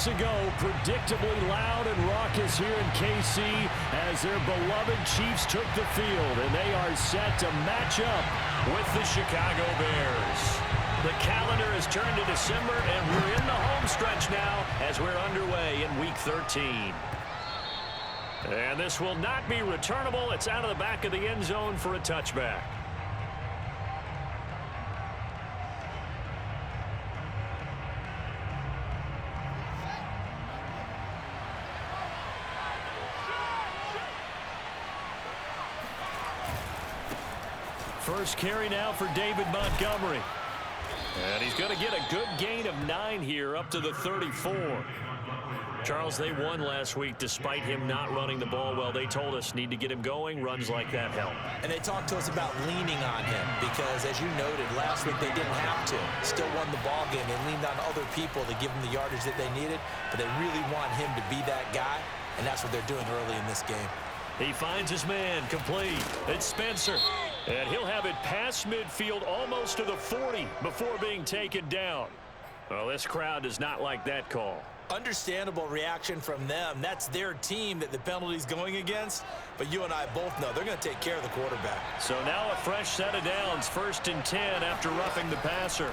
weeks ago, predictably loud and raucous here in KC as their beloved Chiefs took the field, and they are set to match up with the Chicago Bears. The calendar has turned to December, and we're in the home stretch now as we're underway in Week 13. And this will not be returnable. It's out of the back of the end zone for a touchback. First carry now for David Montgomery. And he's going to get a good gain of 9 here up to the 34. Charles, they won last week despite him not running the ball well. They told us need to get him going. Runs like that help. And they talked to us about leaning on him because, as you noted, last week they didn't have to. Still won the ball game. They leaned on other people to give them the yardage that they needed, but they really want him to be that guy, and that's what they're doing early in this game. He finds his man, complete. It's Spencer. And he'll have it past midfield almost to the 40 before being taken down. Well, this crowd does not like that call. Understandable reaction from them. That's their team that the penalty's going against. But you and I both know they're going to take care of the quarterback. So now a fresh set of downs, 1st and 10 after roughing the passer.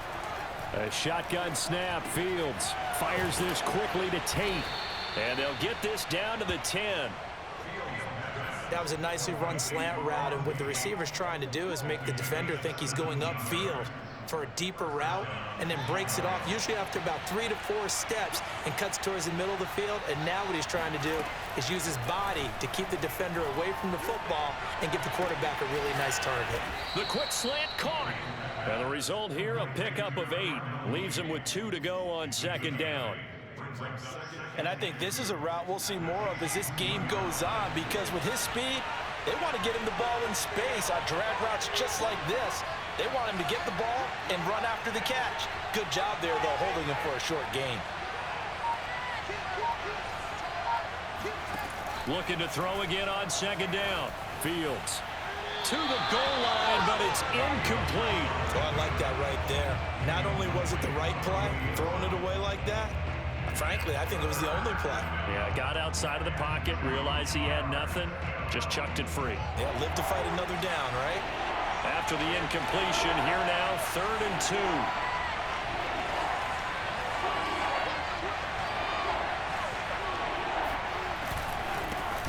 A shotgun snap. Fields fires this quickly to Tate. And they'll get this down to the 10. That was a nicely run slant route, and what the receiver's trying to do is make the defender think he's going upfield for a deeper route and then breaks it off, usually after about 3 to 4 steps, and cuts towards the middle of the field. And now what he's trying to do is use his body to keep the defender away from the football and get the quarterback a really nice target. The quick slant caught. And the result here, a pickup of 8. Leaves him with 2 to go on 2nd down. And I think this is a route we'll see more of as this game goes on, because with his speed, they want to get him the ball in space on drag routes just like this. They want him to get the ball and run after the catch. Good job there, though, holding him for a short gain. Looking to throw again on 2nd down. Fields to the goal line, but it's incomplete. Oh, I like that right there. Not only was it the right play, throwing it away like that, frankly, I think it was the only play. Yeah, got outside of the pocket, realized he had nothing, just chucked it free. Yeah, live to fight another down, right? After the incompletion, here now, 3rd and 2.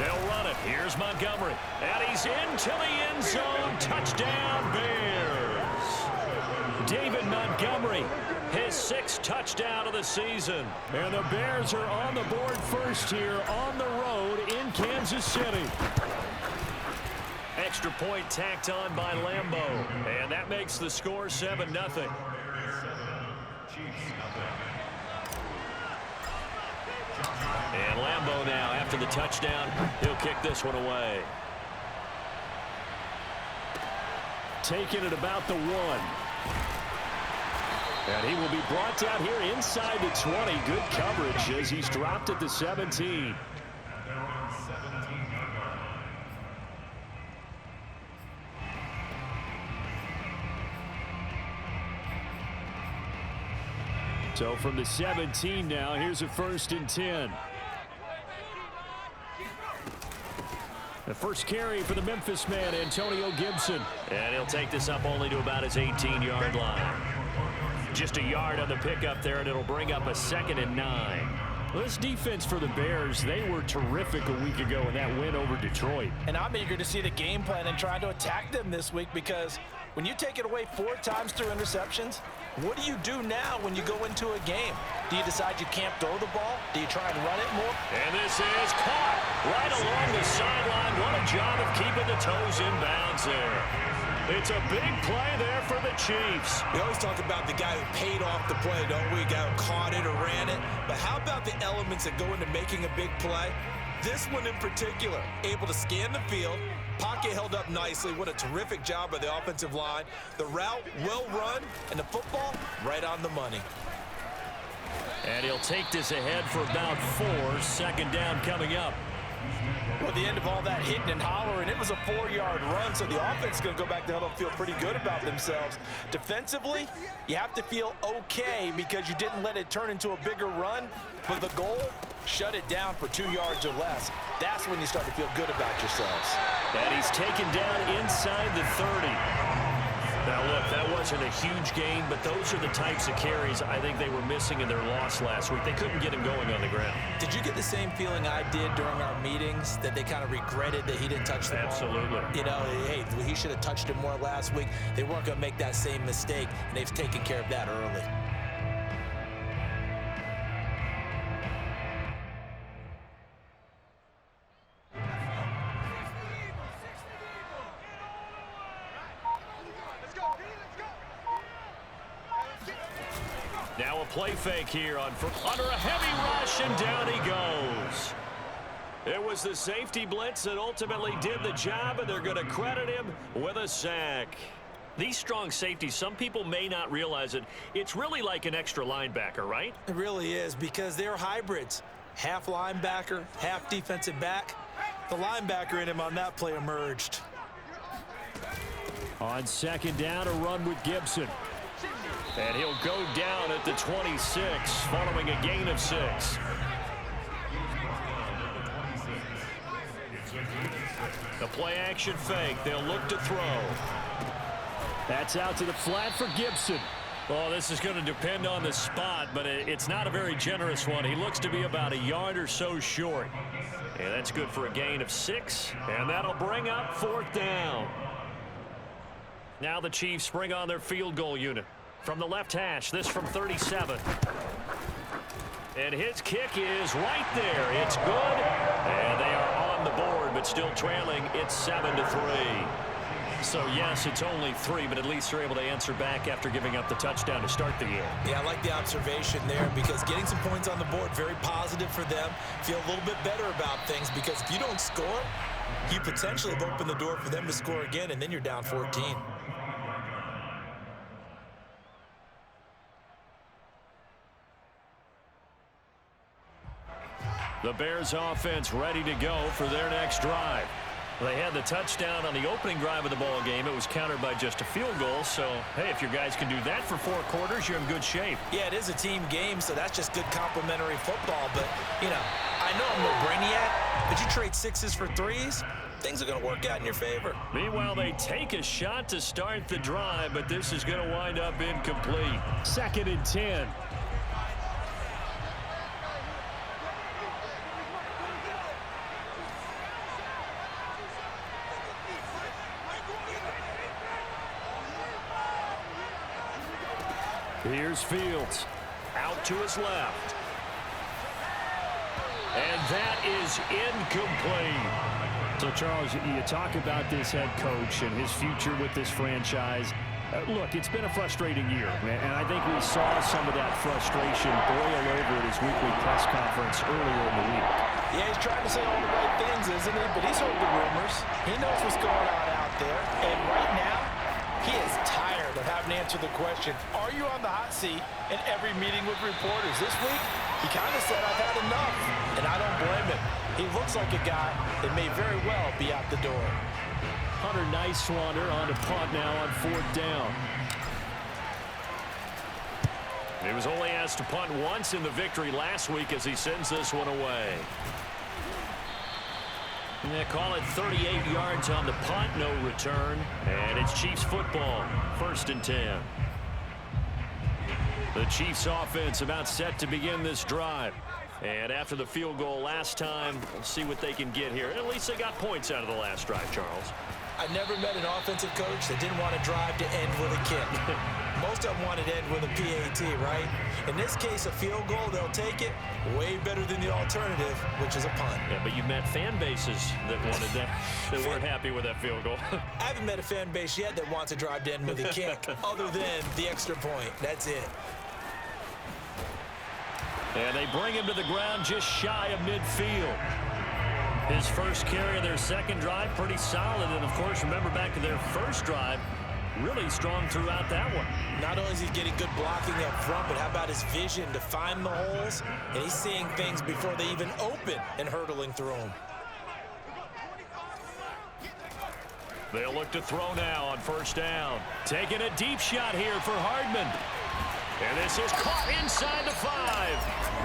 They'll run it. Here's Montgomery. And he's into the end zone. Touchdown, Bears. David Montgomery, his 6th touchdown of the season. And the Bears are on the board first here on the road in Kansas City. Extra point tacked on by Lambeau. And that makes the score 7-0. And Lambeau now, after the touchdown, he'll kick this one away. Taking it about the 1. And he will be brought down here inside the 20. Good coverage as he's dropped at the 17. So from the 17 now, here's a 1st and 10. The first carry for the Memphis man, Antonio Gibson. And he'll take this up only to about his 18-yard line. Just a yard on the pickup there, and it'll bring up a 2nd and 9. Well, this defense for the Bears, they were terrific a week ago in that win over Detroit. And I'm eager to see the game plan and trying to attack them this week, because when you take it away 4 times through interceptions, what do you do now when you go into a game? Do you decide you can't throw the ball? Do you try and run it more? And this is caught right along the sideline. What a job of keeping the toes in bounds there. It's a big play there for the Chiefs. We always talk about the guy who paid off the play, don't we? The guy who caught it or ran it. But how about the elements that go into making a big play? This one in particular, able to scan the field, pocket held up nicely. What a terrific job by the offensive line. The route well run, and the football right on the money. And he'll take this ahead for about 4. 2nd down coming up. Well, the end of all that hitting and hollering, it was a 4-yard run, so the offense is going to go back to huddle and feel pretty good about themselves. Defensively, you have to feel okay because you didn't let it turn into a bigger run, but the goal, shut it down for 2 yards or less. That's when you start to feel good about yourselves. And he's taken down inside the 30. Now, look, that wasn't a huge gain, but those are the types of carries I think they were missing in their loss last week. They couldn't get him going on the ground. Did you get the same feeling I did during our meetings, that they kind of regretted that he didn't touch the ball? Absolutely. You know, hey, he should have touched it more last week. They weren't going to make that same mistake, and they've taken care of that early. Now a play fake here under a heavy rush, and down he goes. It was the safety blitz that ultimately did the job, and they're going to credit him with a sack. These strong safeties, some people may not realize it. It's really like an extra linebacker, right? It really is, because they're hybrids. Half linebacker, half defensive back. The linebacker in him on that play emerged. On second down, a run with Gibson. And he'll go down at the 26, following a gain of 6. The play action fake. They'll look to throw. That's out to the flat for Gibson. Well, this is going to depend on the spot, but it's not a very generous one. He looks to be about a yard or so short. And that's good for a gain of 6. And that'll bring up 4th down. Now the Chiefs bring on their field goal unit. From the left hash, this from 37. And his kick is right there. It's good. And they are on the board, but still trailing. It's 7-3. So, yes, it's only 3, but at least they're able to answer back after giving up the touchdown to start the year. Yeah, I like the observation there, because getting some points on the board, very positive for them. Feel a little bit better about things, because if you don't score, you potentially have opened the door for them to score again, and then you're down 14. The Bears offense ready to go for their next drive. They had the touchdown on the opening drive of the ball game. It was countered by just a field goal. So, hey, if your guys can do that for 4 quarters, you're in good shape. Yeah, it is a team game, so that's just good complementary football. But, you know, I know I'm no brainiac, but you trade 6s for 3s, things are going to work out in your favor. Meanwhile, they take a shot to start the drive, but this is going to wind up incomplete. 2nd and 10. Here's Fields. Out to his left. And that is incomplete. So, Charles, you talk about this head coach and his future with this franchise. Look, it's been a frustrating year, and I think we saw some of that frustration boil over at his weekly press conference earlier in the week. Yeah, he's trying to say all the right things, isn't he? But he's heard the rumors. He knows what's going on out there. And right now, he is tired of having to answer the question, are you on the hot seat in every meeting with reporters? This week, he kind of said, I've had enough. And I don't blame him. He looks like a guy that may very well be out the door. Hunter Nice-Swander on to punt now on 4th down. He was only asked to punt once in the victory last week as he sends this one away. And they call it 38 yards on the punt, no return. And it's Chiefs football, 1st and 10. The Chiefs offense about set to begin this drive. And after the field goal last time, we'll see what they can get here. At least they got points out of the last drive, Charles. I never met an offensive coach that didn't want to drive to end with a kick. Most of them wanted to end with a PAT, right? In this case, a field goal, they'll take it. Way better than the alternative, which is a punt. Yeah, but you've met fan bases that wanted that, that weren't happy with that field goal. I haven't met a fan base yet that wants to drive to end with a kick, other than the extra point. That's it. And they bring him to the ground just shy of midfield. His first carry of their second drive, pretty solid. And, of course, remember back to their first drive, really strong throughout that one. Not only is he getting good blocking up front, but how about his vision to find the holes? And he's seeing things before they even open and hurtling through them. They'll look to throw now on first down. Taking a deep shot here for Hardman. And this is caught inside the 5.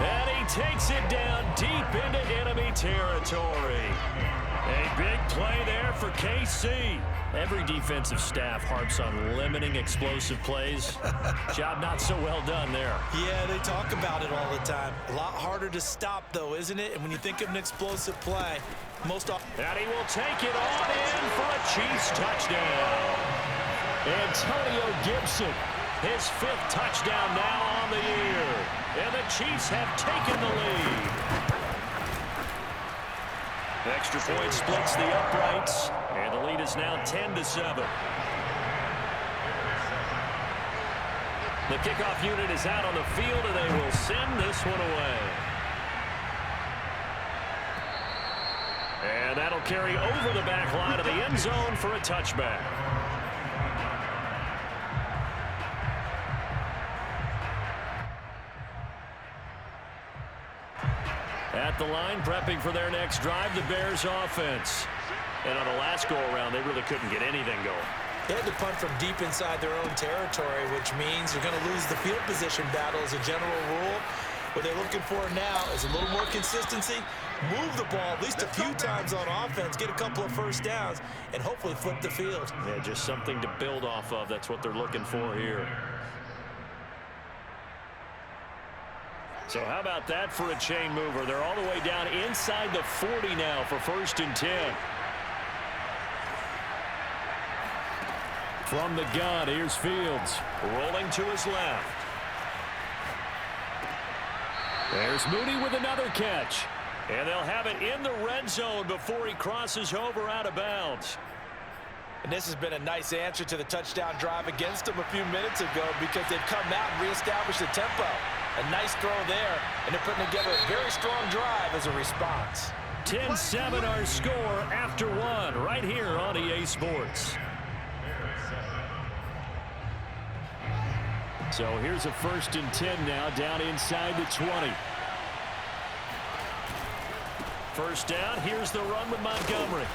And he takes it down deep into enemy territory. A big play there for KC. Every defensive staff harps on limiting explosive plays. Job not so well done there. Yeah, they talk about it all the time. A lot harder to stop, though, isn't it? And when you think of an explosive play, most often... And he will take it on in for a Chiefs touchdown. Antonio Gibson, his 5th touchdown now on the year. And the Chiefs have taken the lead. Extra point splits the uprights, and the lead is now 10-7. The kickoff unit is out on the field, and they will send this one away. And that'll carry over the back line of the end zone for a touchback. At the line, prepping for their next drive, the Bears offense. And on the last go-around, they really couldn't get anything going. They had to punt from deep inside their own territory, which means you're going to lose the field position battle as a general rule. What they're looking for now is a little more consistency, move the ball at least a few times on offense, get a couple of first downs, and hopefully flip the field. Yeah, just something to build off of. That's what they're looking for here. So how about that for a chain mover? They're all the way down inside the 40 now for 1st and 10. From the gun, here's Fields. Rolling to his left. There's Mooney with another catch. And they'll have it in the red zone before he crosses over out of bounds. And this has been a nice answer to the touchdown drive against them a few minutes ago because they've come out and reestablished the tempo. A nice throw there, and they're putting together a very strong drive as a response. 10-7 our score after 1 right here on EA Sports. So here's a 1st and 10 now down inside the 20. First down, here's the run with Montgomery.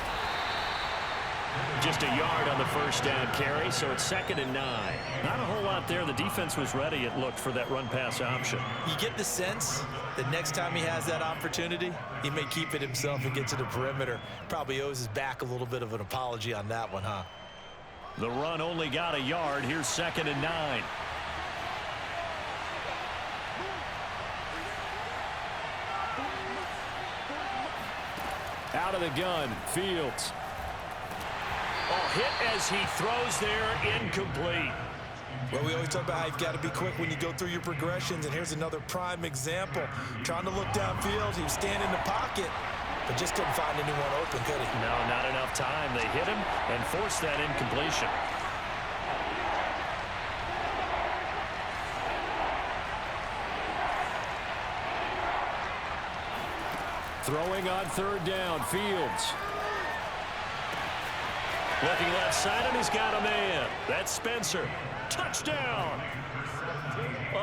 Just a yard on the first down carry, so it's 2nd and 9. Not a whole lot there. The defense was ready, it looked, for that run-pass option. You get the sense that next time he has that opportunity, he may keep it himself and get to the perimeter. Probably owes his back a little bit of an apology on that one, huh? The run only got a yard. Here's 2nd and 9. Out of the gun, Fields. Oh, hit as he throws there, incomplete. Well, we always talk about how you've got to be quick when you go through your progressions, and here's another prime example. Trying to look downfield, he was standing in the pocket, but just couldn't find anyone open, could he? No, not enough time. They hit him and forced that incompletion. Throwing on 3rd down, Fields. Looking left side, and he's got a man. That's Spencer. Touchdown!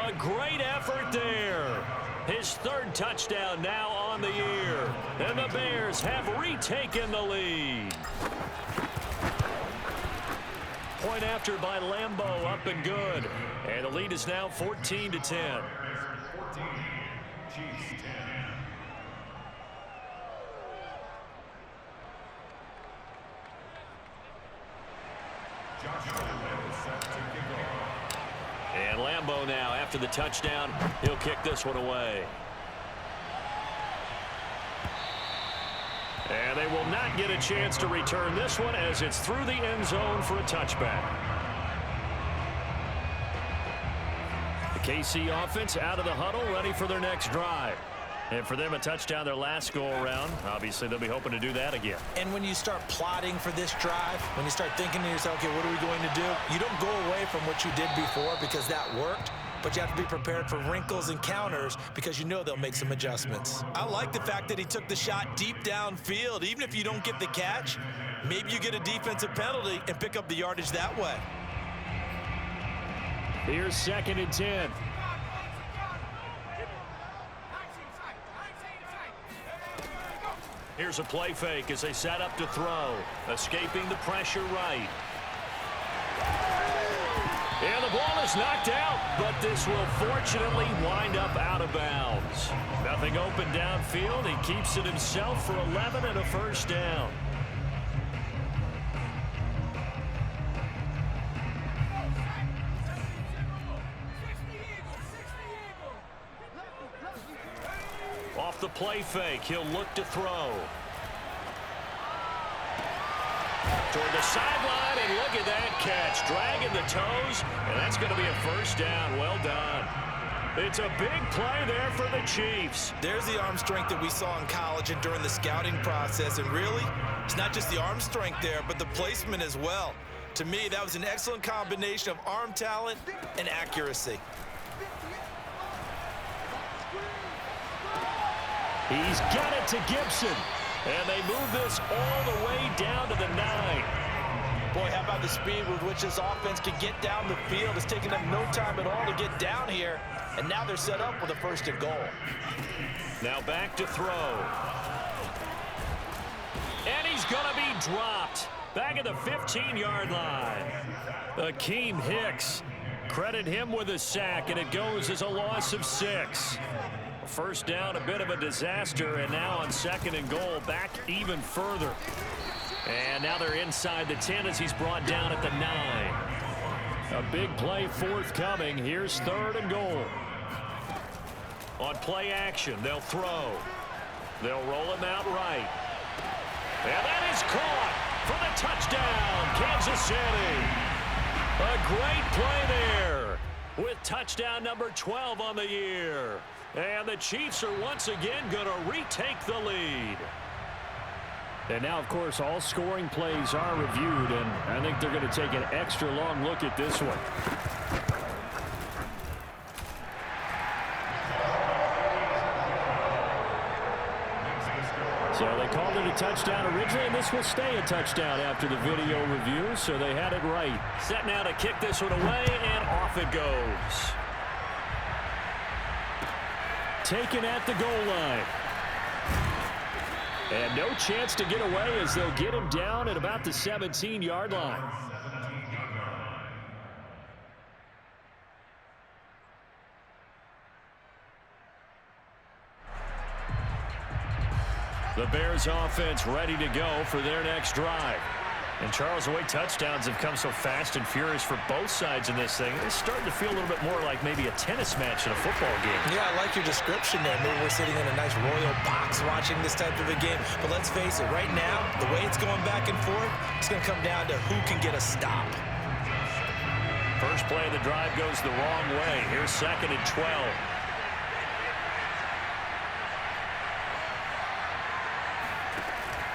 A great effort there. His 3rd touchdown now on the year. And the Bears have retaken the lead. Point after by Lambeau, up and good. And the lead is now 14-10. 14, Chiefs 10. And Lambeau now, after the touchdown, he'll kick this one away. And they will not get a chance to return this one as it's through the end zone for a touchback. The KC offense out of the huddle, ready for their next drive. And for them, a touchdown their last go-around. Obviously, they'll be hoping to do that again. And when you start plotting for this drive, when you start thinking to yourself, okay, what are we going to do? You don't go away from what you did before because that worked, but you have to be prepared for wrinkles and counters because you know they'll make some adjustments. I like the fact that he took the shot deep downfield. Even if you don't get the catch, maybe you get a defensive penalty and pick up the yardage that way. Here's 2nd and 10. Here's a play fake as they set up to throw. Escaping the pressure right. And the ball is knocked out, but this will fortunately wind up out of bounds. Nothing open downfield. He keeps it himself for 11 and a first down. Off the play fake, he'll look to throw. Toward the sideline, and look at that catch. Dragging the toes, and that's going to be a first down. Well done. It's a big play there for the Chiefs. There's the arm strength that we saw in college and during the scouting process. And really, it's not just the arm strength there, but the placement as well. To me, that was an excellent combination of arm talent and accuracy. He's got it to Gibson. And they move this all the way down to the 9. Boy, how about the speed with which this offense can get down the field? It's taken them no time at all to get down here. And now they're set up with a first and goal. Now back to throw. And he's going to be dropped. Back at the 15-yard line. Akeem Hicks. Credit him with a sack, and it goes as a loss of 6. First down, a bit of a disaster, and now on second and goal, back even further. And now they're inside the 10 as he's brought down at the 9. A big play forthcoming. Here's third and goal. On play action, they'll throw. They'll roll him out right. And that is caught for the touchdown, Kansas City. A great play there with touchdown number 12 on the year. And the Chiefs are once again going to retake the lead. And now, of course, all scoring plays are reviewed, and I think they're going to take an extra long look at this one. So they called it a touchdown originally, and this will stay a touchdown after the video review, so they had it right. Set now to kick this one away, and off it goes. Taken at the goal line. And no chance to get away as they'll get him down at about the 17-yard line. The Bears offense ready to go for their next drive. And Charles, the way touchdowns have come so fast and furious for both sides in this thing, it's starting to feel a little bit more like maybe a tennis match in a football game. Yeah, I like your description there. Maybe we're sitting in a nice royal box watching this type of a game. But let's face it, right now, the way it's going back and forth, it's going to come down to who can get a stop. First play of the drive goes the wrong way. Here's second and 12.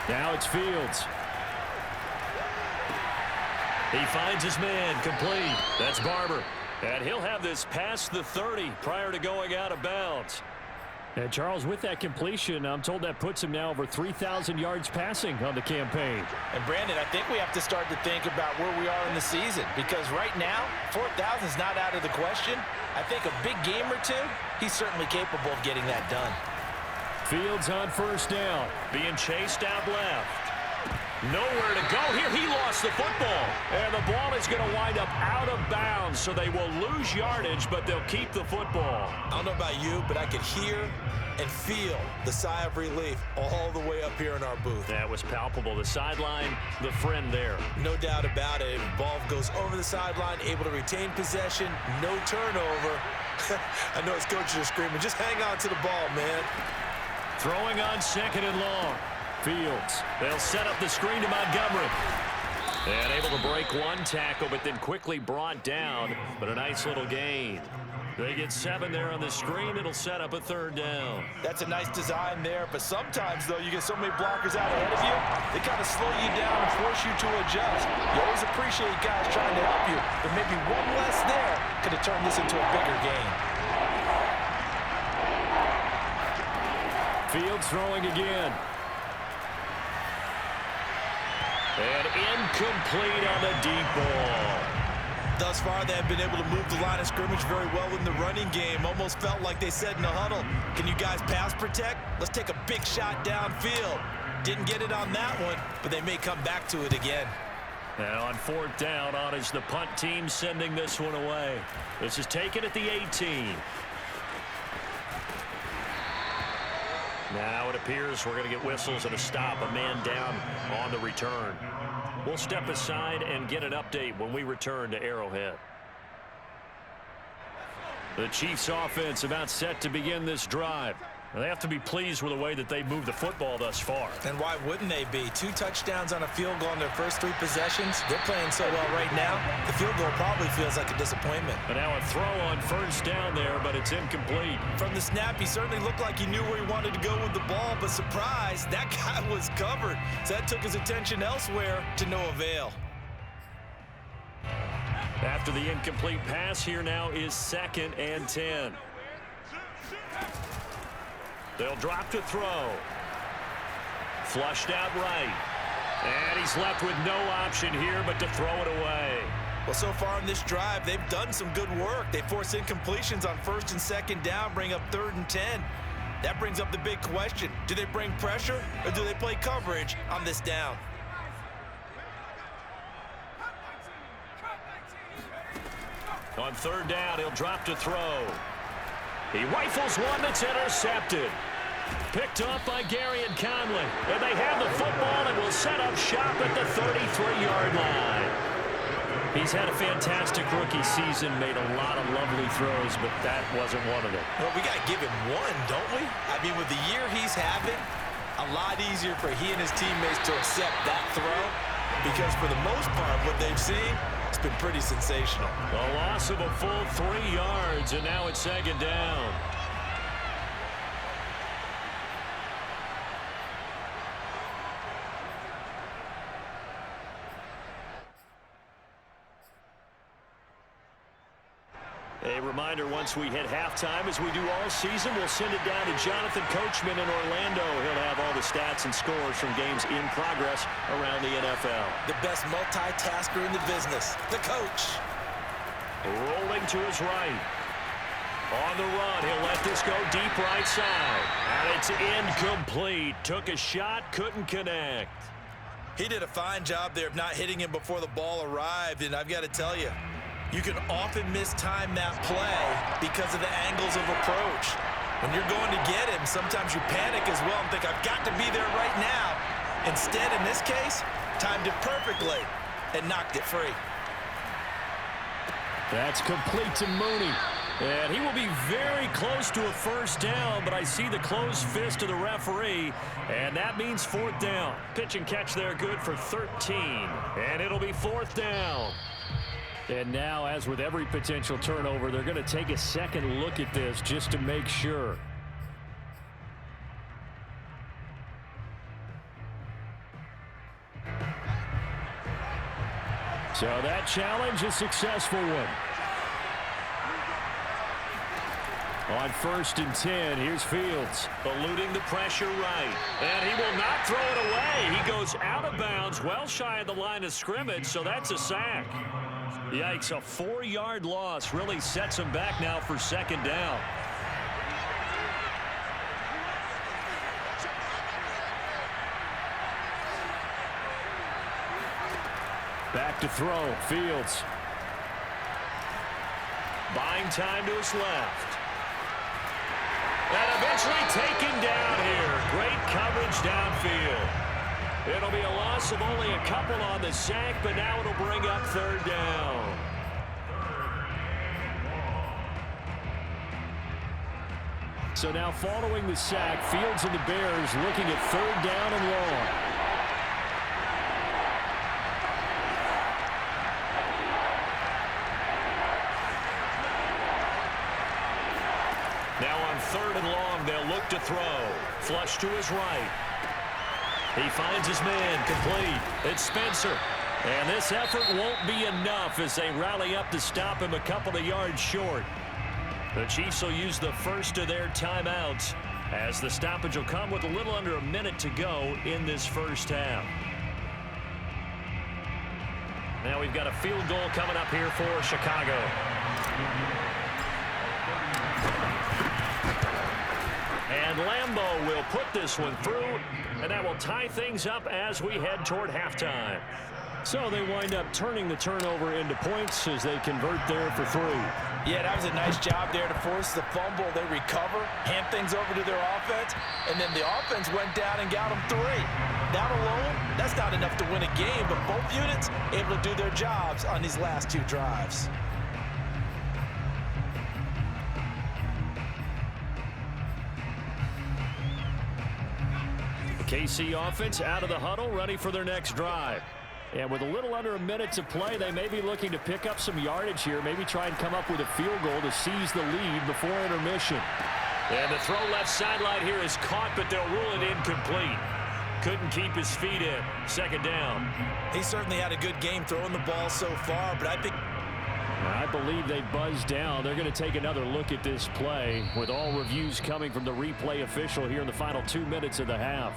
Now it's Fields. He finds his man, complete. That's Barber. And he'll have this past the 30 prior to going out of bounds. And Charles, with that completion, I'm told that puts him now over 3,000 yards passing on the campaign. And Brandon, I think we have to start to think about where we are in the season, because right now, 4,000 is not out of the question. I think a big game or two, he's certainly capable of getting that done. Fields on first down. Being chased out left. Nowhere to go here. He lost the football. And the ball is going to wind up out of bounds, so they will lose yardage, but they'll keep the football. I don't know about you, but I could hear and feel the sigh of relief all the way up here in our booth. That was palpable. The sideline, the friend there. No doubt about it. Ball goes over the sideline, able to retain possession, no turnover. I know his coaches are screaming, just hang on to the ball, man. Throwing on second and long. Fields. They'll set up the screen to Montgomery. And able to break one tackle, but then quickly brought down. But a nice little gain. They get 7 there on the screen. It'll set up a third down. That's a nice design there, but sometimes, though, you get so many blockers out ahead of you, they kind of slow you down and force you to adjust. You always appreciate guys trying to help you, but maybe one less there could have turned this into a bigger game. Fields throwing again. And incomplete on the deep ball. Thus far, they have been able to move the line of scrimmage very well in the running game. Almost felt like they said in the huddle, can you guys pass protect? Let's take a big shot downfield. Didn't get it on that one, but they may come back to it again. And on 4th down, on is the punt team sending this one away. This is taken at the 18. Now it appears we're going to get whistles and a stop, a man down on the return. We'll step aside and get an update when we return to Arrowhead. The Chiefs offense about set to begin this drive. They have to be pleased with the way that they've moved the football thus far. And why wouldn't they be? 2 touchdowns on a field goal in their first 3 possessions. They're playing so well right now, the field goal probably feels like a disappointment. And now a throw on 1st down there, but it's incomplete. From the snap, he certainly looked like he knew where he wanted to go with the ball, but surprise, that guy was covered. So that took his attention elsewhere to no avail. After the incomplete pass, here now is 2nd and 10. They'll drop to throw. Flushed out right. And he's left with no option here but to throw it away. Well, so far in this drive, they've done some good work. They force incompletions on 1st and 2nd down, bring up 3rd and 10. That brings up the big question. Do they bring pressure or do they play coverage on this down? On 3rd down, he'll drop to throw. He rifles one that's intercepted. Picked up by Gary and Conley. And they have the football and will set up shop at the 33-yard line. He's had a fantastic rookie season, made a lot of lovely throws, but that wasn't one of them. Well, we got to give him one, don't we? I mean, with the year he's having, a lot easier for he and his teammates to accept that throw because for the most part, what they've seen, it's been pretty sensational. A loss of a full 3 yards, and now it's 2nd down. A reminder, once we hit halftime, as we do all season, we'll send it down to Jonathan Coachman in Orlando. He'll have all the stats and scores from games in progress around the NFL. The best multitasker in the business, the coach. Rolling to his right. On the run, he'll let this go deep right side. And it's incomplete. Took a shot, couldn't connect. He did a fine job there of not hitting him before the ball arrived, and I've got to tell you, you can often mistime that play because of the angles of approach. When you're going to get him, sometimes you panic as well and think, I've got to be there right now. Instead, in this case, timed it perfectly and knocked it free. That's complete to Mooney. And he will be very close to a 1st down, but I see the closed fist of the referee, and that means 4th down. Pitch and catch there good for 13, and it'll be 4th down. And now, as with every potential turnover, they're going to take a second look at this just to make sure. So that challenge, a successful one. On 1st and 10, here's Fields. Eluding the pressure right. And he will not throw it away. He goes out of bounds, well shy of the line of scrimmage, so that's a sack. Yikes, a 4-yard loss really sets him back now for 2nd down. Back to throw, Fields. Buying time to his left. And eventually taken down here. Great coverage downfield. It'll be a loss of only a couple on the sack, but now it'll bring up 3rd down. So now following the sack, Fields and the Bears looking at 3rd down and long. Now on 3rd and long, they'll look to throw. Flush to his right. He finds his man, complete. It's Spencer. And this effort won't be enough as they rally up to stop him a couple of yards short. The Chiefs will use the first of their timeouts as the stoppage will come with a little under a minute to go in this first half. Now we've got a field goal coming up here for Chicago. And And Lambeau will put this one through, and that will tie things up as we head toward halftime. So they wind up turning the turnover into points as they convert there for 3. Yeah, that was a nice job there to force the fumble. They recover, hand things over to their offense, and then the offense went down and got them 3. That alone, that's not enough to win a game, but both units able to do their jobs on these last 2 drives. The KC offense out of the huddle, ready for their next drive. And with a little under a minute to play, they may be looking to pick up some yardage here, maybe try and come up with a field goal to seize the lead before intermission. And the throw left sideline here is caught, but they'll rule it incomplete. Couldn't keep his feet in. Second down. He certainly had a good game throwing the ball so far, but I believe they buzzed down. They're going to take another look at this play with all reviews coming from the replay official here in the final 2 minutes of the half.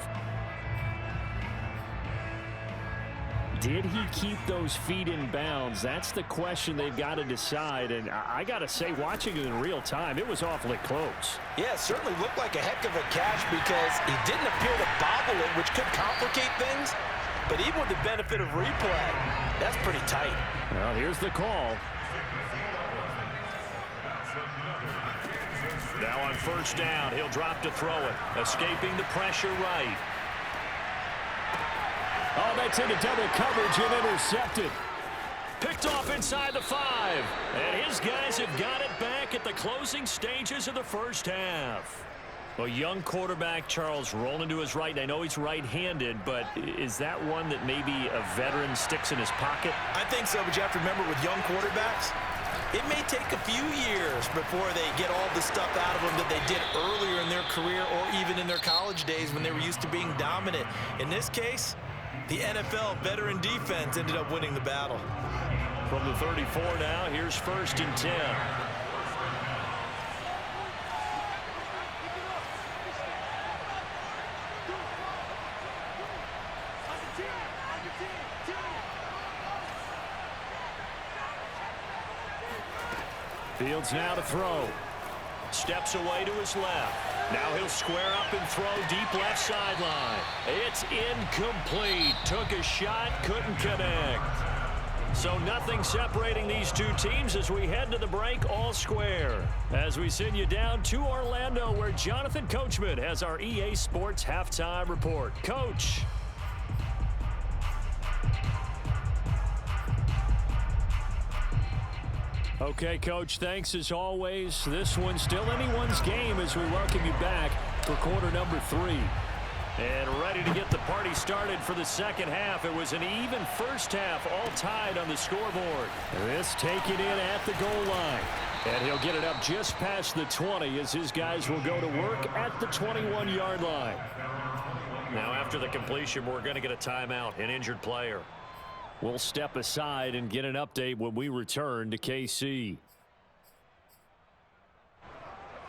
Did he keep those feet in bounds? That's the question they've got to decide. And I got to say, watching it in real time, it was awfully close. Yeah, it certainly looked like a heck of a catch because he didn't appear to bobble it, which could complicate things. But even with the benefit of replay, that's pretty tight. Well, here's the call. Now on first down, he'll drop to throw it. Escaping the pressure right. Oh, that's into double coverage and intercepted. Picked off inside the 5. And his guys have got it back at the closing stages of the first half. A young quarterback, Charles, rolling to his right. I know he's right-handed, but is that one that maybe a veteran sticks in his pocket? I think so, but you have to remember with young quarterbacks, it may take a few years before they get all the stuff out of them that they did earlier in their career or even in their college days when they were used to being dominant. In this case, the NFL veteran defense ended up winning the battle. From the 34 now, here's 1st and 10. Fields now to throw. Steps away to his left. Now he'll square up and throw deep left sideline. It's incomplete. Took a shot, couldn't connect. So nothing separating these two teams as we head to the break, all square. As we send you down to Orlando, where Jonathan Coachman has our EA Sports halftime report. Coach. Okay, Coach, thanks as always. This one's still anyone's game as we welcome you back for quarter number 3. And ready to get the party started for the second half. It was an even first half, all tied on the scoreboard. This taken in at the goal line. And he'll get it up just past the 20 as his guys will go to work at the 21-yard line. Now after the completion, we're going to get a timeout, an injured player. We'll step aside and get an update when we return to KC.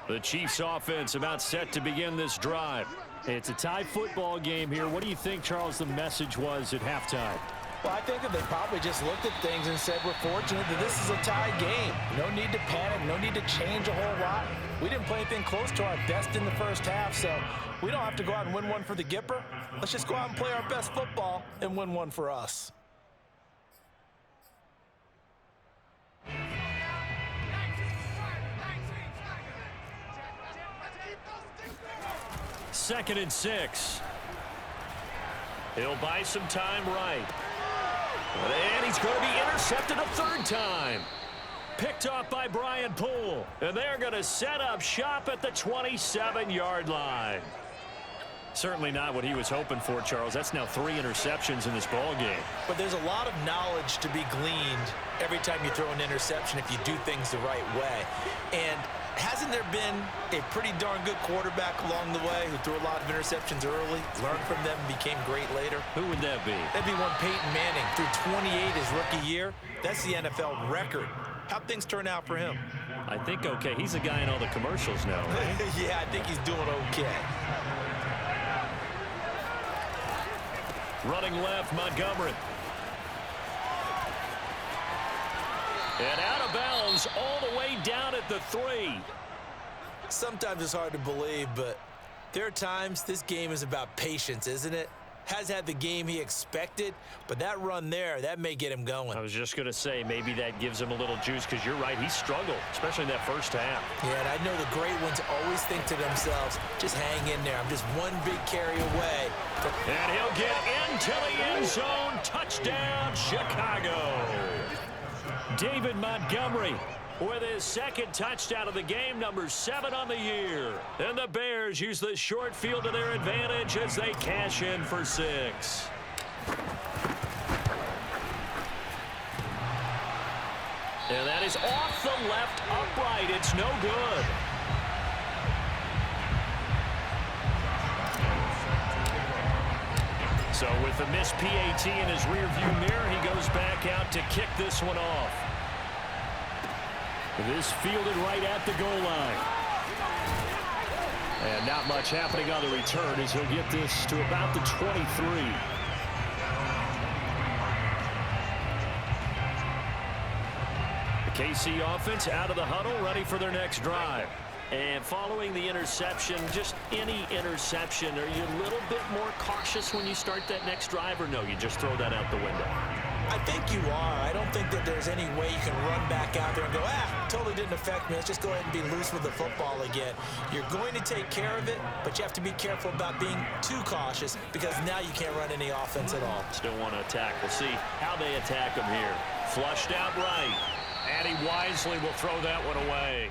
The Chiefs offense about set to begin this drive. It's a tie football game here. What do you think, Charles, the message was at halftime? Well, I think that they probably just looked at things and said, we're fortunate that this is a tie game. No need to panic, no need to change a whole lot. We didn't play anything close to our best in the first half, so we don't have to go out and win one for the Gipper. Let's just go out and play our best football and win one for us. Second and 6. He'll buy some time right. And he's going to be intercepted a third time. Picked off by Brian Poole. And they're going to set up shop at the 27-yard line. Certainly not what he was hoping for, Charles. That's now 3 interceptions in this ball game. But there's a lot of knowledge to be gleaned every time you throw an interception if you do things the right way. And hasn't there been a pretty darn good quarterback along the way who threw a lot of interceptions early, learned from them, and became great later? Who would that be? That'd be one Peyton Manning. Threw 28 his rookie year. That's the NFL record. How'd things turn out for him? I think okay. He's a guy in all the commercials now, right? Yeah, I think he's doing okay. Running left, Montgomery. And out of bounds all the way down at the 3. Sometimes it's hard to believe, but There are times this game is about patience, isn't it? Has had the game he expected, but that run there, that may get him going. I was just going to say, maybe that gives him a little juice, because you're right, he struggled, especially in that first half. Yeah, and I know the great ones always think to themselves, just hang in there. I'm just one big carry away. And he'll get into the end zone. Touchdown, Chicago. David Montgomery with his second touchdown of the game, number 7 on the year. And the Bears use the short field to their advantage as they cash in for 6. And that is off the left upright. It's no good. So with the missed PAT in his rearview mirror, he goes back out to kick this one off. This fielded right at the goal line. And not much happening on the return as he'll get this to about the 23. The KC offense out of the huddle, ready for their next drive. And following the interception, just any interception, are you a little bit more cautious when you start that next drive, or no, you just throw that out the window? I think you are. I don't think that there's any way you can run back out there and go, totally didn't affect me. Let's just go ahead and be loose with the football again. You're going to take care of it, but you have to be careful about being too cautious, because now you can't run any offense at all. Still want to attack. We'll see how they attack him here. Flushed out right. And he wisely will throw that one away.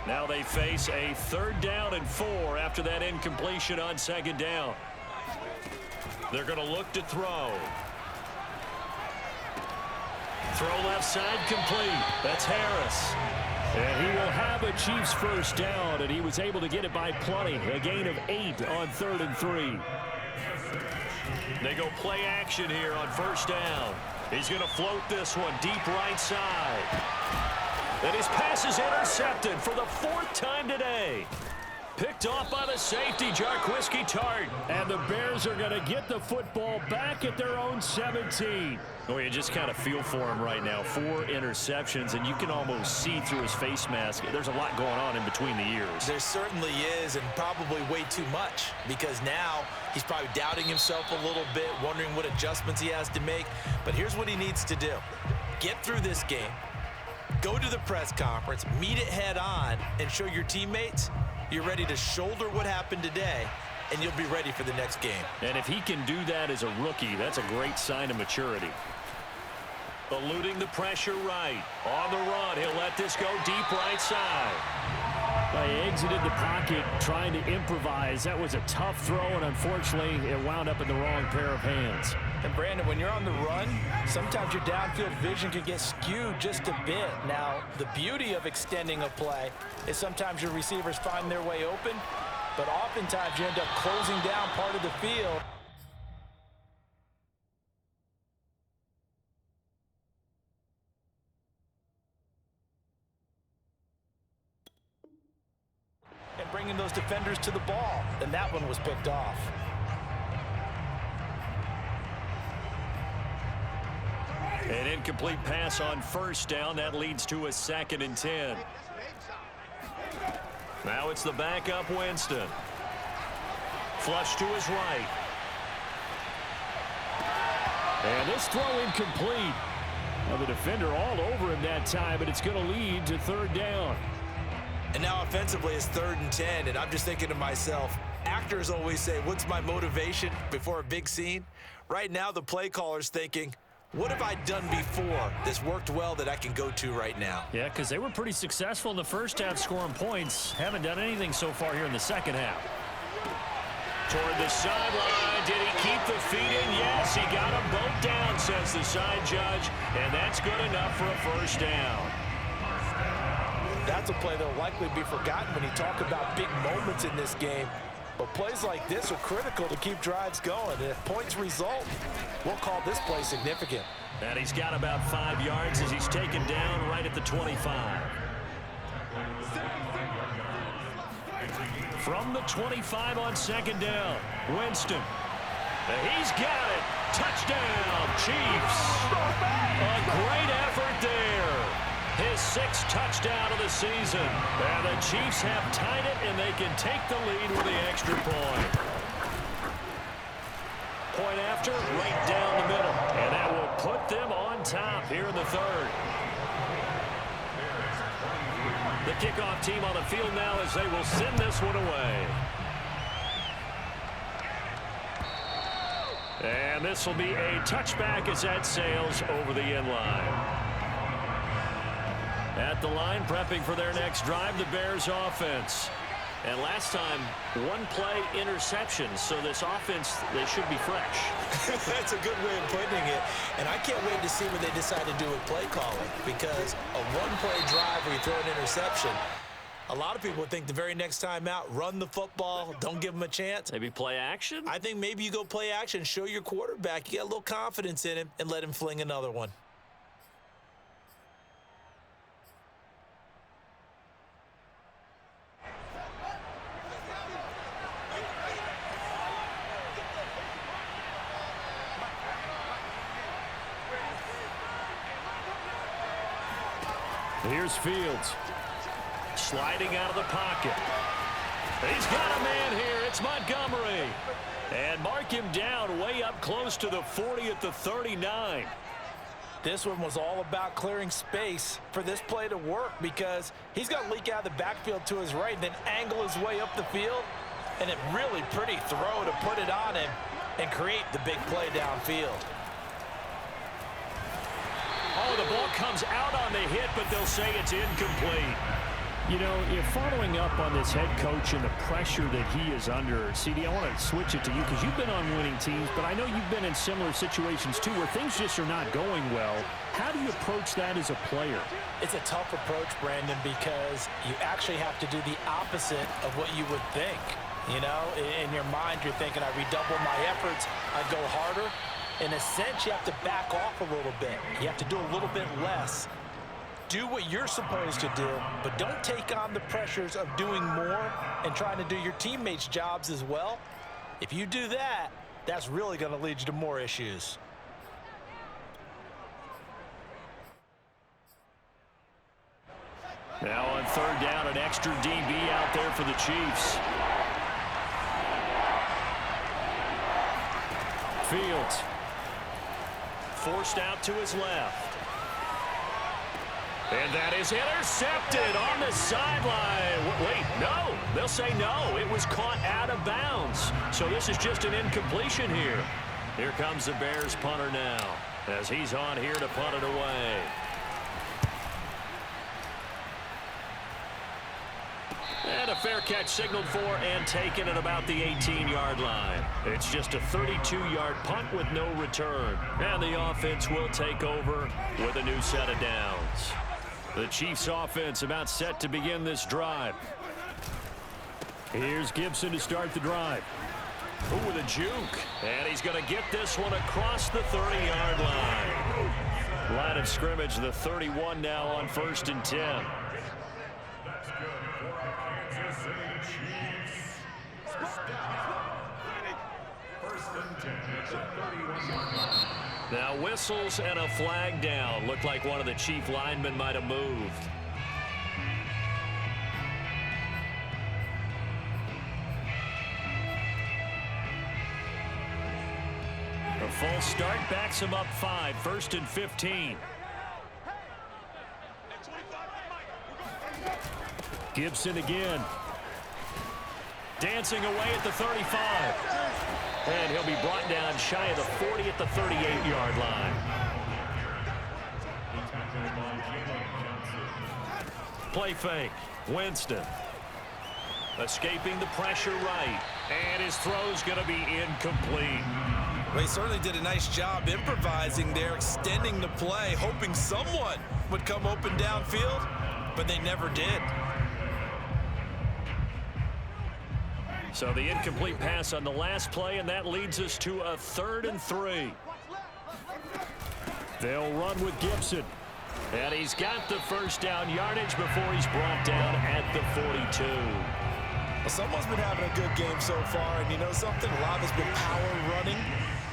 Now they face a 3rd down and 4 after that incompletion on 2nd down. They're going to look to throw. Throw left side complete. That's Harris. And he will have a Chiefs first down, and he was able to get it by plenty. A gain of 8 on 3rd and 3. They go play action here on 1st down. He's going to float this one deep right side. And his pass is intercepted for the 4th time today. Picked off by the safety, Jarquiski Tart. And the Bears are going to get the football back at their own 17. Oh, you just kind of feel for him right now. 4 interceptions, and you can almost see through his face mask. There's a lot going on in between the ears. There certainly is, and probably way too much, because now he's probably doubting himself a little bit, wondering what adjustments he has to make. But here's what he needs to do. Get through this game. Go to the press conference, meet it head on, and show your teammates you're ready to shoulder what happened today, and you'll be ready for the next game. And if he can do that as a rookie, that's a great sign of maturity. Eluding the pressure right. On the run, he'll let this go deep right side. He exited the pocket trying to improvise. That was a tough throw, and unfortunately, it wound up in the wrong pair of hands. And Brandon, when you're on the run, sometimes your downfield vision can get skewed just a bit. Now, the beauty of extending a play is sometimes your receivers find their way open, but oftentimes you end up closing down part of the field. And bringing those defenders to the ball, and that one was picked off. An incomplete pass on 1st down. That leads to a 2nd and 10. Now it's the backup Winston. Flush to his right. And this throw incomplete. Now the defender all over him that time, but it's going to lead to 3rd down. And now offensively it's 3rd and 10, and I'm just thinking to myself, actors always say, what's my motivation before a big scene? Right now the play caller's thinking, what have I done before that's worked well that I can go to right now? Yeah, because they were pretty successful in the first half scoring points. Haven't done anything so far here in the second half. Toward the sideline. Did he keep the feet in? Yes, he got them both down, says the side judge. And that's good enough for a 1st down. That's a play that will likely be forgotten when you talk about big moments in this game. But plays like this are critical to keep drives going. And if points result, we'll call this play significant. And he's got about 5 yards as he's taken down right at the 25. From the 25 on second down, Winston. He's got it. Touchdown, Chiefs. A great effort there. His 6th touchdown of the season. And the Chiefs have tied it, and they can take the lead with the extra point. Point after, right down the middle. And that will put them on top here in the 3rd. The kickoff team on the field now as they will send this one away. And this will be a touchback as that sails over the end line. At the line, prepping for their next drive, the Bears offense. And last time, 1-play interception. So this offense, they should be fresh. That's a good way of putting it. And I can't wait to see what they decide to do with play calling. Because a 1-play drive where you throw an interception, a lot of people think the very next time out, run the football, don't give them a chance. Maybe play action? I think maybe you go play action, show your quarterback you got a little confidence in him, and let him fling another one. Here's Fields. Sliding out of the pocket. He's got a man here. It's Montgomery. And mark him down way up close to the 40 at the 39. This one was all about clearing space for this play to work because he's going to leak out of the backfield to his right and then angle his way up the field. And a really pretty throw to put it on him and create the big play downfield. Oh, the ball comes out on the hit, but they'll say it's incomplete. You know, if following up on this head coach and the pressure that he is under, CD, I want to switch it to you because you've been on winning teams, but I know you've been in similar situations too where things just are not going well. How do you approach that as a player? It's a tough approach, Brandon, because you actually have to do the opposite of what you would think. You know, in your mind, you're thinking, I redouble my efforts, I go harder. In a sense, you have to back off a little bit. You have to do a little bit less. Do what you're supposed to do, but don't take on the pressures of doing more and trying to do your teammates' jobs as well. If you do that, that's really going to lead you to more issues. Now on 3rd down, an extra DB out there for the Chiefs. Fields. Forced out to his left. And that is intercepted on the sideline. Wait, no. They'll say no. It was caught out of bounds. So this is just an incompletion here. Here comes the Bears punter now as he's on here to punt it away. And a fair catch signaled for and taken at about the 18-yard line. It's just a 32-yard punt with no return. And the offense will take over with a new set of downs. The Chiefs offense about set to begin this drive. Here's Gibson to start the drive. Ooh, with a juke. And he's going to get this one across the 30-yard line. Line of scrimmage, the 31 now on 1st and 10. Now whistles and a flag down. Looked like one of the Chief linemen might have moved. A false start backs him up 5, 1st and 15. Gibson again. Dancing away at the 35. And he'll be brought down shy of the 40 at the 38-yard line. Play fake. Winston. Escaping the pressure right. And his throw's going to be incomplete. Well, he certainly did a nice job improvising there, extending the play, hoping someone would come open downfield, but they never did. So the incomplete pass on the last play, and that leads us to a 3rd and 3. They'll run with Gibson. And he's got the first down yardage before he's brought down at the 42. Well, someone's been having a good game so far, and you know something? A lot has been power running.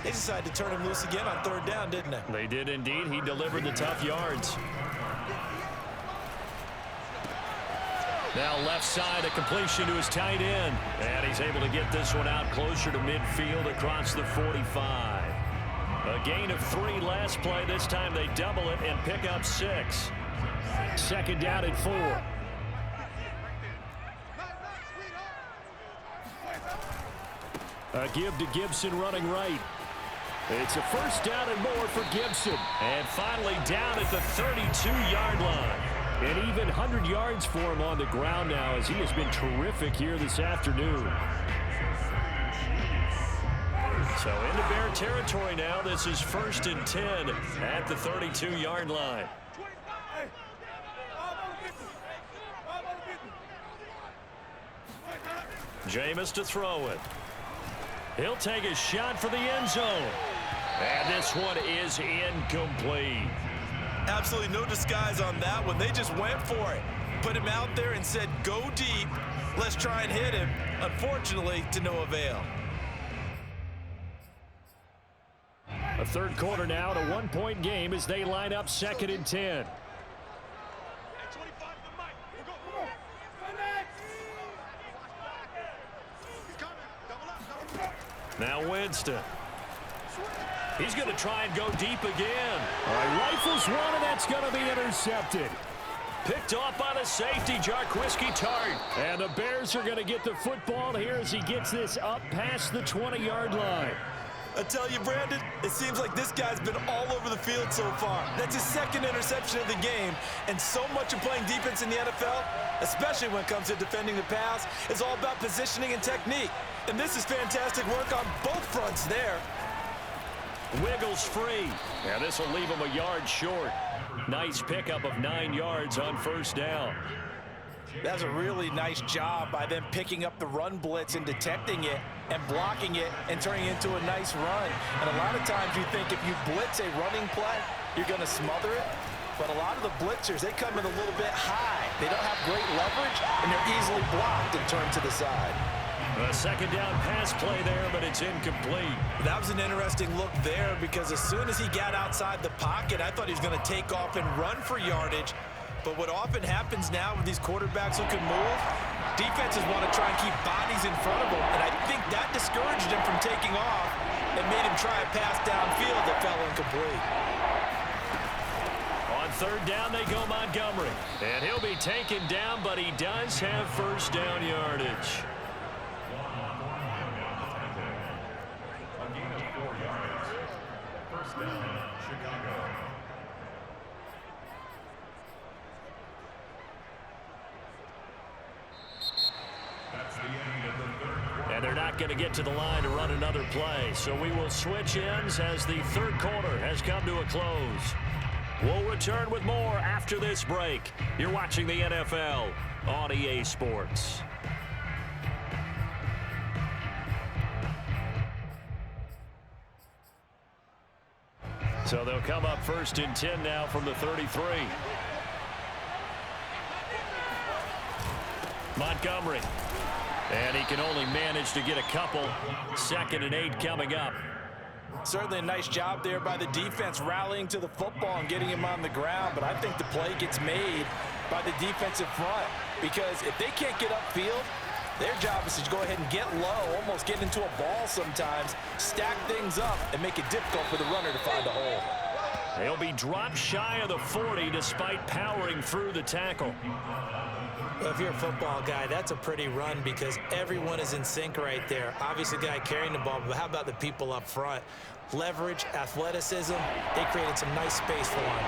They decided to turn him loose again on third down, didn't they? They did indeed. He delivered the tough yards. Now left side, a completion to his tight end. And he's able to get this one out closer to midfield across the 45. A gain of 3 last play. This time they double it and pick up 6. Second down and 4. A give to Gibson running right. It's a first down and more for Gibson. And finally down at the 32-yard line. An even 100 yards for him on the ground now as he has been terrific here this afternoon. So into Bear territory now. This is 1st and 10 at the 32-yard line. Jameis to throw it. He'll take a shot for the end zone. And this one is incomplete. Absolutely no disguise on that one. They just went for it. Put him out there and said, go deep. Let's try and hit him. Unfortunately, to no avail. A third quarter now, and a 1-point game as they line up 2nd and 10. Now Winston. He's going to try and go deep again. Rifles one, and that's going to be intercepted. Picked off by the safety, Jarquiski Tart. And the Bears are going to get the football here as he gets this up past the 20-yard line. I tell you, Brandon, it seems like this guy's been all over the field so far. That's his 2nd interception of the game. And so much of playing defense in the NFL, especially when it comes to defending the pass, is all about positioning and technique. And this is fantastic work on both fronts there. Wiggles free. And this will leave him a yard short. Nice pickup of 9 yards on first down. That's a really nice job by them picking up the run blitz and detecting it and blocking it and turning it into a nice run. And a lot of times you think if you blitz a running play, you're going to smother it. But a lot of the blitzers, they come in a little bit high. They don't have great leverage, and they're easily blocked and turned to the side. A second down pass play there, but it's incomplete. That was an interesting look there because as soon as he got outside the pocket, I thought he was going to take off and run for yardage. But what often happens now with these quarterbacks who can move, defenses want to try and keep bodies in front of them. And I think that discouraged him from taking off and made him try a pass downfield that fell incomplete. On third down, they go Montgomery. And he'll be taken down, but he does have first down yardage. And they're not going to get to the line to run another play. So we will switch ends as the third quarter has come to a close. We'll return with more after this break. You're watching the NFL on EA Sports. So they'll come up 1st and 10 now from the 33. Montgomery. And he can only manage to get a couple. 2nd and 8 coming up. Certainly a nice job there by the defense rallying to the football and getting him on the ground. But I think the play gets made by the defensive front because if they can't get upfield, their job is to go ahead and get low, almost get into a ball sometimes, stack things up, and make it difficult for the runner to find a hole. They'll be dropped shy of the 40 despite powering through the tackle. Well, if you're a football guy, that's a pretty run because everyone is in sync right there. Obviously, the guy carrying the ball, but how about the people up front? Leverage, athleticism, they created some nice space for him.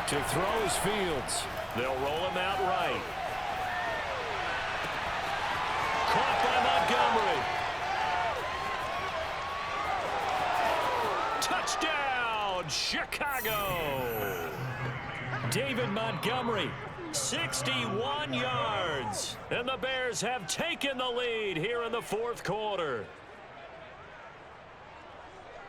To throw is Fields. They'll roll him out right. Caught by Montgomery. Touchdown, Chicago. David Montgomery, 61 yards. And the Bears have taken the lead here in the fourth quarter.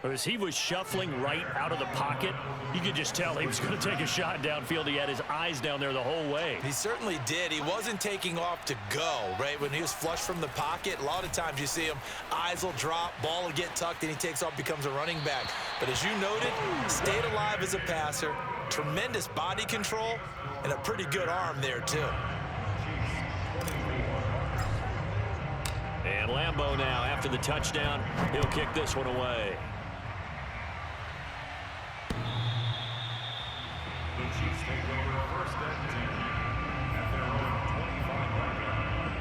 As he was shuffling right out of the pocket, you could just tell he was going to take a shot downfield. He had his eyes down there the whole way. He certainly did. He wasn't taking off to go, right? When he was flush from the pocket, a lot of times you see him, eyes will drop, ball will get tucked, and he takes off, becomes a running back. But as you noted, stayed alive as a passer, tremendous body control, and a pretty good arm there, too. And Lambeau now, after the touchdown, he'll kick this one away. The Chiefs take over first and 10 at their own 25-yard line.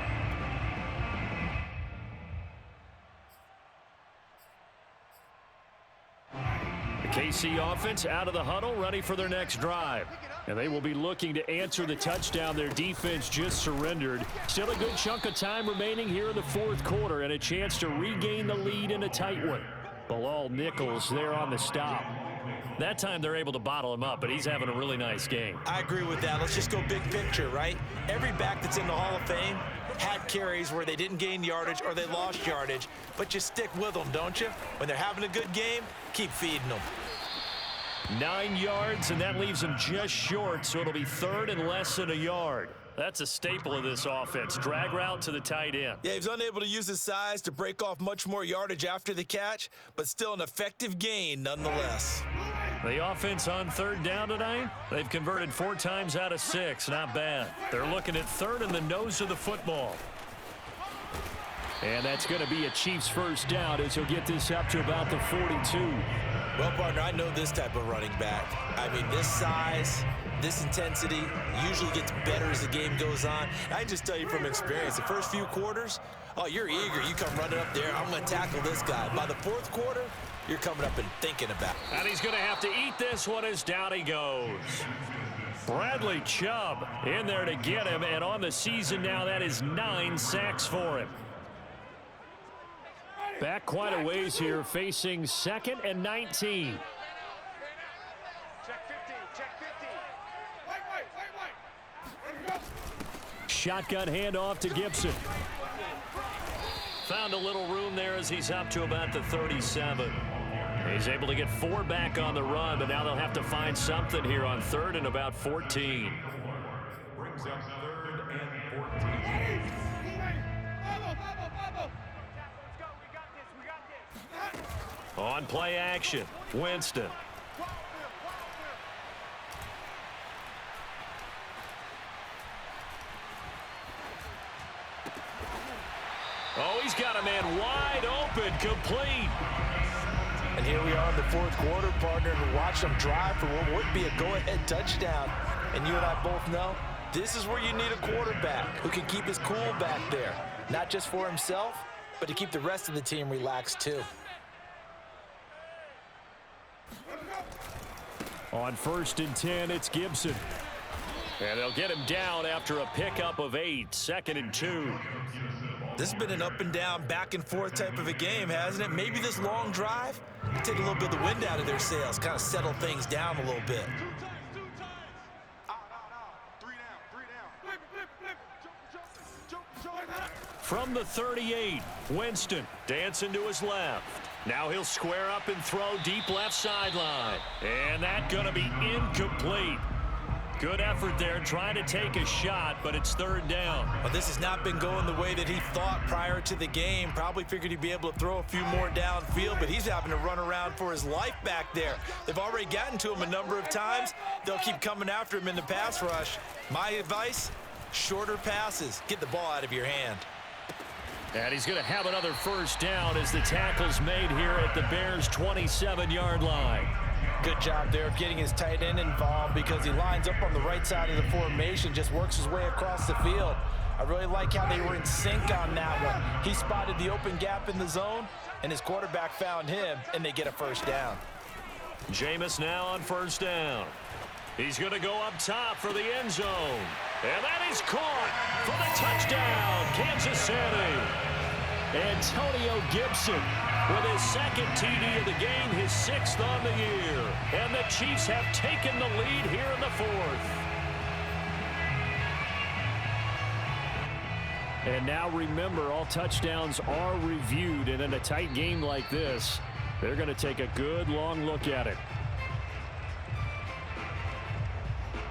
The KC offense out of the huddle, ready for their next drive. And they will be looking to answer the touchdown their defense just surrendered. Still a good chunk of time remaining here in the fourth quarter and a chance to regain the lead in a tight one. Bilal Nichols there on the stop. That time they're able to bottle him up, but he's having a really nice game. I agree with that. Let's just go big picture, right? Every back that's in the Hall of Fame had carries where they didn't gain yardage or they lost yardage, but you stick with them, don't you? When they're having a good game, keep feeding them. 9 yards, and that leaves him just short, so it'll be third and less than a yard. That's a staple of this offense. Drag route to the tight end. Yeah, he's unable to use his size to break off much more yardage after the catch, but still an effective gain nonetheless. The offense on third down tonight, they've converted 4 times out of 6. Not bad. They're looking at third in the nose of the football. And that's going to be a Chiefs first down as he'll get this up to about the 42. Well, partner, I know this type of running back. I mean, this size, this intensity usually gets better as the game goes on. I can just tell you from experience, the first few quarters, oh, you're eager. You come running up there, I'm going to tackle this guy. By the fourth quarter, you're coming up and thinking about it. And he's going to have to eat this one as down he goes. Bradley Chubb in there to get him, and on the season now, that is 9 sacks for him. Back quite a ways here, facing 2nd and 19. Shotgun handoff to Gibson. Found a little room there as he's up to about the 37. He's able to get 4 back on the run, but now they'll have to find something here on third and about 14. Brings up third and 14. On play action, Winston. Oh, he's got a man wide open, complete. And here we are in the fourth quarter, partner, and watch them drive for what would be a go-ahead touchdown. And you and I both know this is where you need a quarterback who can keep his cool back there, not just for himself, but to keep the rest of the team relaxed too. On 1st and 10, it's Gibson. And they'll get him down after a pickup of 8, 2nd and 2. This has been an up and down, back and forth type of a game, hasn't it? Maybe this long drive will take a little bit of the wind out of their sails, kind of settle things down a little bit. From the 38, Winston dancing to his left. Now he'll square up and throw deep left sideline. And that's going to be incomplete. Good effort there trying to take a shot, but it's third down. Well, this has not been going the way that he thought prior to the game. Probably figured he'd be able to throw a few more downfield, but he's having to run around for his life back there. They've already gotten to him a number of times. They'll keep coming after him in the pass rush. My advice, shorter passes. Get the ball out of your hand. And he's going to have another first down as the tackle's made here at the Bears' 27-yard line. Good job there of getting his tight end involved because he lines up on the right side of the formation, just works his way across the field. I really like how they were in sync on that one. He spotted the open gap in the zone, and his quarterback found him, and they get a first down. Jameis now on first down. He's going to go up top for the end zone. And that is caught for the touchdown, Kansas City. Antonio Gibson with his 2nd TD of the game, his 6th on the year. And the Chiefs have taken the lead here in the 4th. And now remember, all touchdowns are reviewed. And in a tight game like this, They're going to take a good long look at it.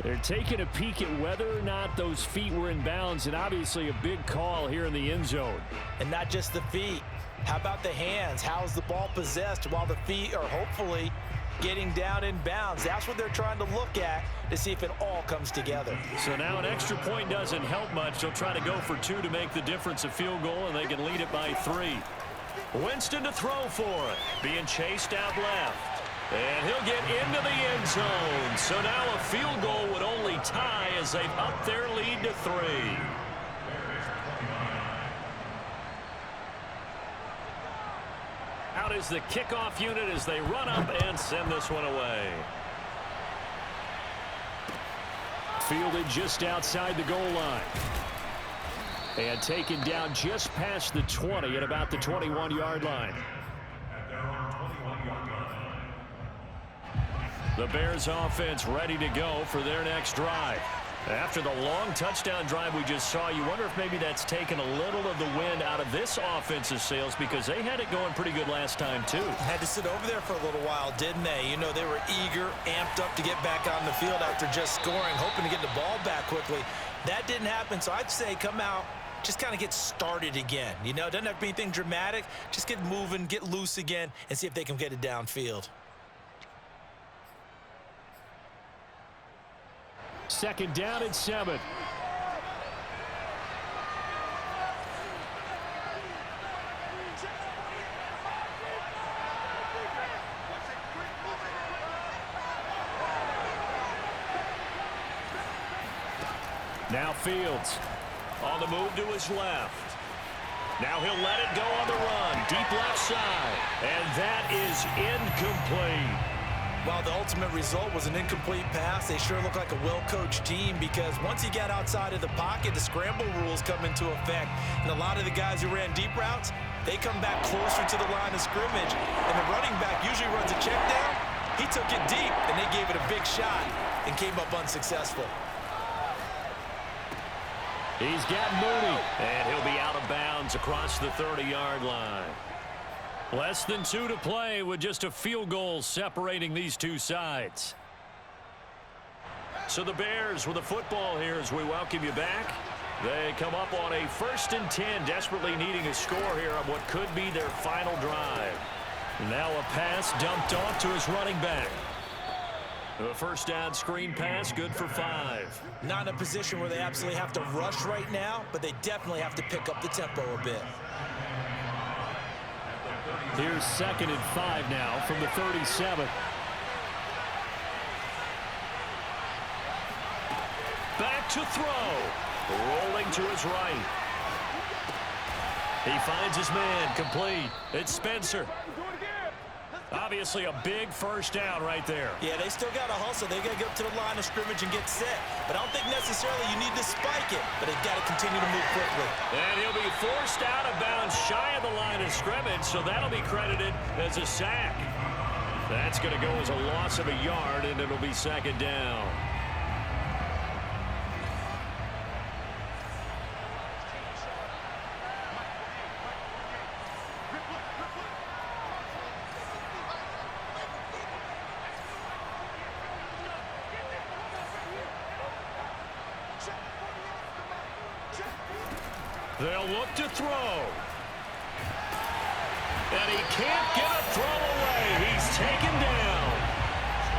They're taking a peek at whether or not those feet were in bounds, and obviously a big call here in the end zone. And not just the feet. How about the hands? How's the ball possessed while the feet are hopefully getting down in bounds? That's what they're trying to look at to see if it all comes together. So now an extra point doesn't help much. They'll try to go for 2 to make the difference a field goal, and they can lead it by 3. Winston to throw for it. Being chased out left. And he'll get into the end zone. So now a field goal would only tie as they've upped their lead to 3. Out is the kickoff unit as they run up and send this one away. Fielded just outside the goal line. And taken down just past the 20 at about the 21-yard line. The Bears offense ready to go for their next drive. After the long touchdown drive we just saw, you wonder if maybe that's taken a little of the wind out of this offensive sails, because they had it going pretty good last time too. Had to sit over there for a little while, didn't they? You know, they were eager, amped up to get back on the field after just scoring, hoping to get the ball back quickly. That didn't happen, so I'd say come out, just kind of get started again. You know, it doesn't have to be anything dramatic. Just get moving, get loose again, and see if they can get it downfield. Second down and 7. Now Fields on the move to his left. Now he'll let it go on the run. Deep left side. And that is incomplete. While the ultimate result was an incomplete pass, they sure look like a well-coached team, because once he got outside of the pocket, the scramble rules come into effect. And a lot of the guys who ran deep routes, they come back closer to the line of scrimmage. And the running back usually runs a check down. He took it deep, and they gave it a big shot and came up unsuccessful. He's got Mooney, and he'll be out of bounds across the 30-yard line. Less than 2 to play with just a field goal separating these two sides. So the Bears with the football here as we welcome you back. They come up on a 1st and 10, desperately needing a score here on what could be their final drive. Now a pass dumped off to his running back. A first down screen pass, good for 5. Not in a position where they absolutely have to rush right now, but they definitely have to pick up the tempo a bit. Here's 2nd and 5 now from the 37. Back to throw. Rolling to his right. He finds his man, complete. It's Spencer. Obviously a big first down right there. Yeah, they still got to hustle. They got to get up to the line of scrimmage and get set. But I don't think necessarily you need to spike it, but they've got to continue to move quickly. And he'll be forced out of bounds shy of the line of scrimmage, so that'll be credited as a sack. That's going to go as a loss of a yard, and it'll be 2nd down. They'll look to throw. And he can't get a throw away. He's taken down.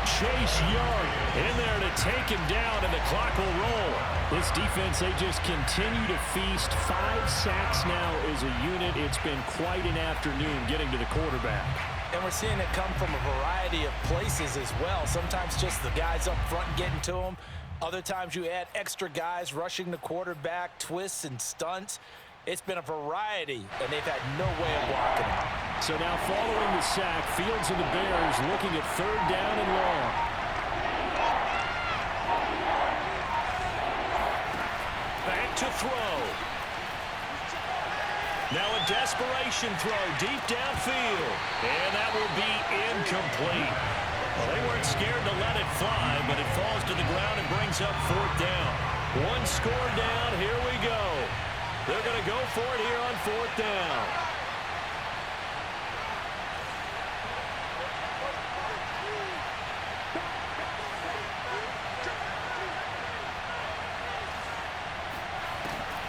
Chase Young in there to take him down, and the clock will roll. This defense, they just continue to feast. 5 sacks now as a unit. It's been quite an afternoon getting to the quarterback. And we're seeing it come from a variety of places as well. Sometimes just the guys up front getting to him. Other times you add extra guys rushing the quarterback, twists and stunts. It's been a variety, and they've had no way of blocking it. So now following the sack, Fields and the Bears looking at 3rd down and long. Back to throw. Now a desperation throw deep downfield, and that will be incomplete. Well, they weren't scared to let it fly, but it falls to the ground and brings up 4th down. 1 score down, here we go. They're going to go for it here on 4th down.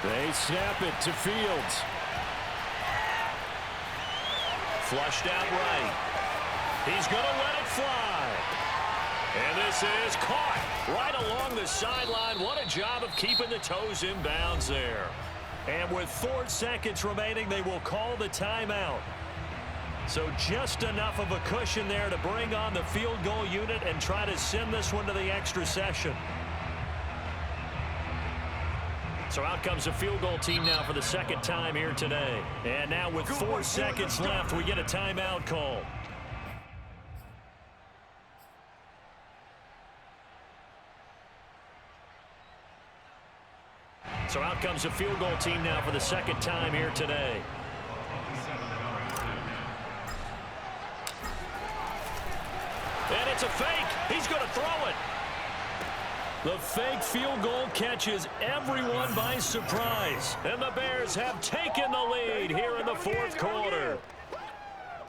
They snap it to Fields. Flushed out right. He's going to let it fly. And this is caught right along the sideline. What a job of keeping the toes in bounds there. And with 4 seconds remaining, they will call the timeout. So just enough of a cushion there to bring on the field goal unit and try to send this one to the extra session. So out comes the field goal team now for the second time here today. And now with 4 seconds left, we get a timeout call. So out comes the field goal team now for the second time here today. And it's a fake. He's going to throw it. The fake field goal catches everyone by surprise. And the Bears have taken the lead here in the fourth quarter.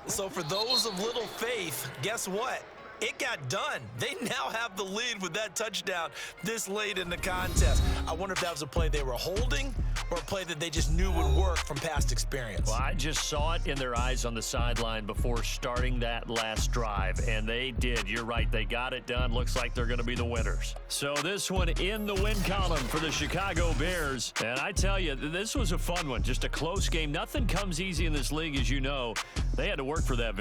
So for those of little faith, guess what? It got done. They now have the lead with that touchdown this late in the contest. I wonder if that was a play they were holding or a play that they just knew would work from past experience. Well, I just saw it in their eyes on the sideline before starting that last drive, and they did. You're right. They got it done. Looks like they're going to be the winners. So this one in the win column for the Chicago Bears. And I tell you, this was a fun one. Just a close game. Nothing comes easy in this league, as you know. They had to work for that victory.